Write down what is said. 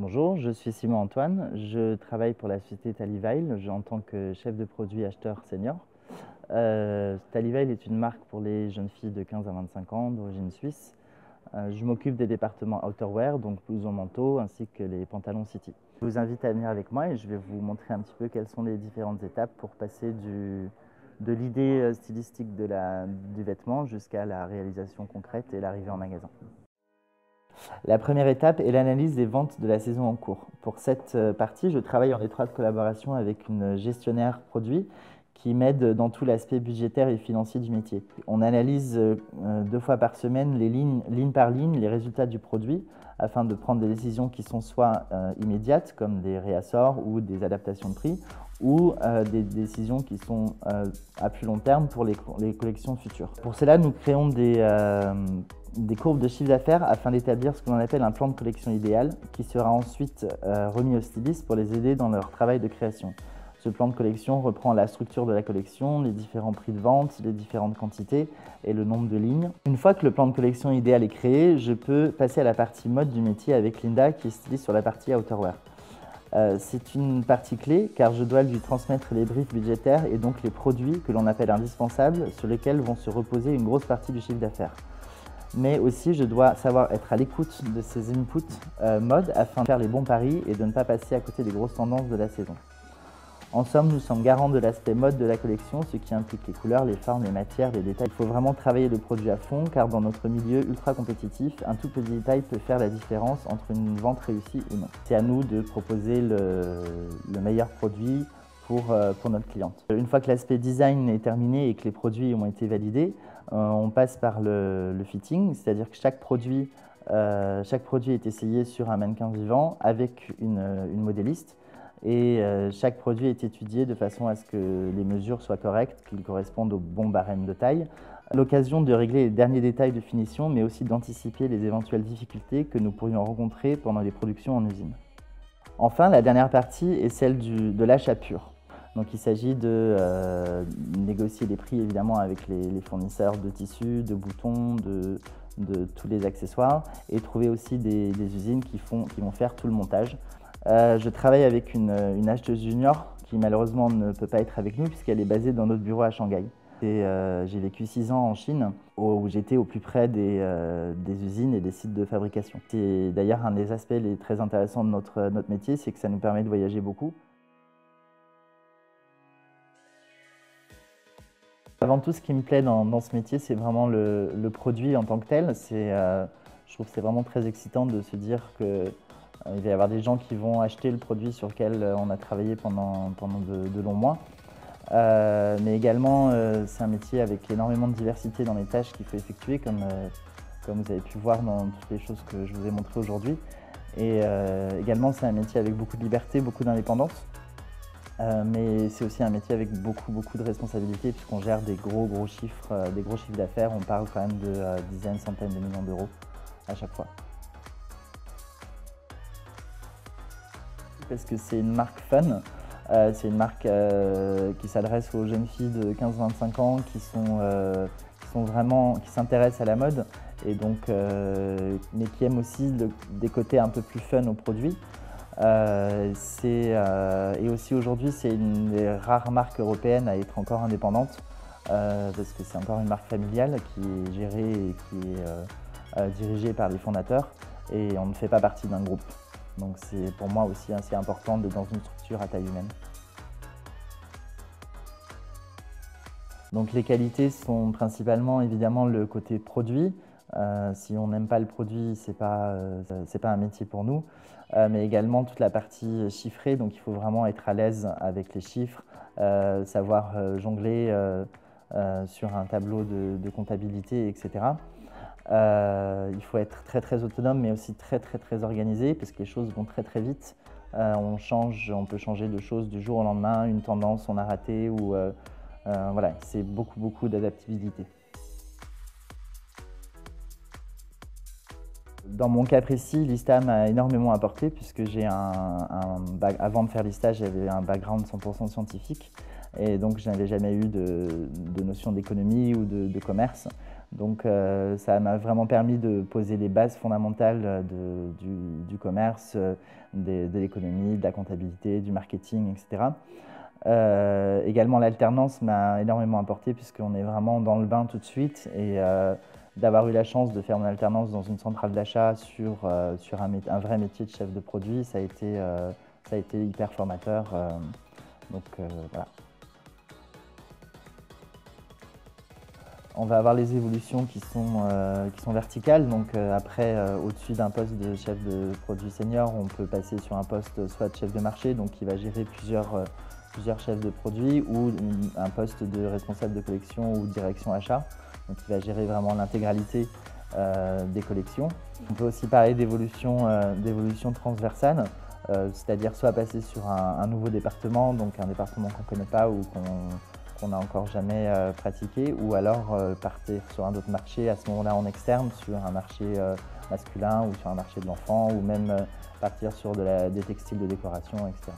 Bonjour, je suis Simon Antoine, je travaille pour la société Taliveil en tant que chef de produit acheteur senior. Taliveil est une marque pour les jeunes filles de 15 à 25 ans d'origine suisse. Je m'occupe des départements outerwear, donc blousons manteau, ainsi que les pantalons city. Je vous invite à venir avec moi et je vais vous montrer un petit peu quelles sont les différentes étapes pour passer de l'idée stylistique du vêtement jusqu'à la réalisation concrète et l'arrivée en magasin. La première étape est l'analyse des ventes de la saison en cours. Pour cette partie, je travaille en étroite collaboration avec une gestionnaire produit qui m'aide dans tout l'aspect budgétaire et financier du métier. On analyse 2 fois par semaine les ligne par ligne, les résultats du produit afin de prendre des décisions qui sont soit immédiates, comme des réassorts ou des adaptations de prix, ou des décisions qui sont à plus long terme pour les collections futures. Pour cela, nous créons des courbes de chiffre d'affaires afin d'établir ce que l'on appelle un plan de collection idéal qui sera ensuite remis aux stylistes pour les aider dans leur travail de création. Ce plan de collection reprend la structure de la collection, les différents prix de vente, les différentes quantités et le nombre de lignes. Une fois que le plan de collection idéal est créé, je peux passer à la partie mode du métier avec Linda qui est styliste sur la partie outerwear. C'est une partie clé car je dois lui transmettre les briefs budgétaires et donc les produits que l'on appelle indispensables sur lesquels vont se reposer une grosse partie du chiffre d'affaires. Mais aussi, je dois savoir être à l'écoute de ces inputs mode afin de faire les bons paris et de ne pas passer à côté des grosses tendances de la saison. En somme, nous sommes garants de l'aspect mode de la collection, ce qui implique les couleurs, les formes, les matières, les détails. Il faut vraiment travailler le produit à fond car dans notre milieu ultra compétitif, un tout petit détail peut faire la différence entre une vente réussie ou non. C'est à nous de proposer le meilleur produit pour notre cliente. Une fois que l'aspect design est terminé et que les produits ont été validés, on passe par le fitting, c'est-à-dire que chaque produit est essayé sur un mannequin vivant avec une modéliste et chaque produit est étudié de façon à ce que les mesures soient correctes, qu'ils correspondent au bon barème de taille. L'occasion de régler les derniers détails de finition, mais aussi d'anticiper les éventuelles difficultés que nous pourrions rencontrer pendant les productions en usine. Enfin, la dernière partie est celle de l'achat pur. Donc il s'agit de négocier les prix évidemment avec les fournisseurs de tissus, de boutons, de tous les accessoires et trouver aussi des usines qui vont faire tout le montage. Je travaille avec une acheteuse junior qui malheureusement ne peut pas être avec nous puisqu'elle est basée dans notre bureau à Shanghai. J'ai vécu 6 ans en Chine où j'étais au plus près des usines et des sites de fabrication. C'est d'ailleurs un des aspects les très intéressants de notre métier, c'est que ça nous permet de voyager beaucoup. Avant tout, ce qui me plaît dans ce métier, c'est vraiment le produit en tant que tel. Je trouve que c'est vraiment très excitant de se dire qu'il va y avoir des gens qui vont acheter le produit sur lequel on a travaillé pendant de longs mois. Mais également, c'est un métier avec énormément de diversité dans les tâches qu'il faut effectuer, comme vous avez pu voir dans toutes les choses que je vous ai montrées aujourd'hui. Et également, c'est un métier avec beaucoup de liberté, beaucoup d'indépendance. Mais c'est aussi un métier avec beaucoup de responsabilités puisqu'on gère des gros chiffres d'affaires. On parle quand même de dizaines, centaines de millions d'euros à chaque fois. Parce que c'est une marque fun, c'est une marque qui s'adresse aux jeunes filles de 15-25 ans qui s'intéressent à la mode et donc, mais qui aiment aussi des côtés un peu plus fun aux produits. Et aussi aujourd'hui, c'est une des rares marques européennes à être encore indépendante parce que c'est encore une marque familiale qui est gérée et qui est dirigée par les fondateurs et on ne fait pas partie d'un groupe. Donc c'est pour moi aussi assez important d'être dans une structure à taille humaine. Donc les qualités sont principalement évidemment le côté produit. Si on n'aime pas le produit, c'est pas un métier pour nous. Mais également toute la partie chiffrée, donc il faut vraiment être à l'aise avec les chiffres, savoir jongler sur un tableau de comptabilité, etc. Il faut être très autonome, mais aussi très organisé, parce que les choses vont très vite. On peut changer de choses du jour au lendemain, une tendance on a raté, ou voilà, c'est beaucoup d'adaptabilité. Dans mon cas précis, l'ISTA m'a énormément apporté puisque avant de faire l'ISTA, j'avais un background 100% scientifique et donc je n'avais jamais eu de notion d'économie ou de commerce. Donc ça m'a vraiment permis de poser les bases fondamentales du commerce, de l'économie, de la comptabilité, du marketing, etc. Également, l'alternance m'a énormément apporté puisqu'on est vraiment dans le bain tout de suite et d'avoir eu la chance de faire mon alternance dans une centrale d'achat sur un vrai métier de chef de produit, ça a été hyper formateur. Donc voilà. On va avoir les évolutions qui sont verticales. Donc après, au-dessus d'un poste de chef de produit senior, on peut passer sur un poste soit de chef de marché, donc qui va gérer plusieurs chefs de produits, ou un poste de responsable de collection ou direction achat, donc qui va gérer vraiment l'intégralité des collections. On peut aussi parler d'évolution transversale, c'est-à-dire soit passer sur un nouveau département, donc un département qu'on ne connaît pas ou qu'on n'a encore jamais pratiqué, ou alors partir sur un autre marché, à ce moment-là en externe, sur un marché masculin ou sur un marché de l'enfant, ou même partir sur des textiles de décoration, etc.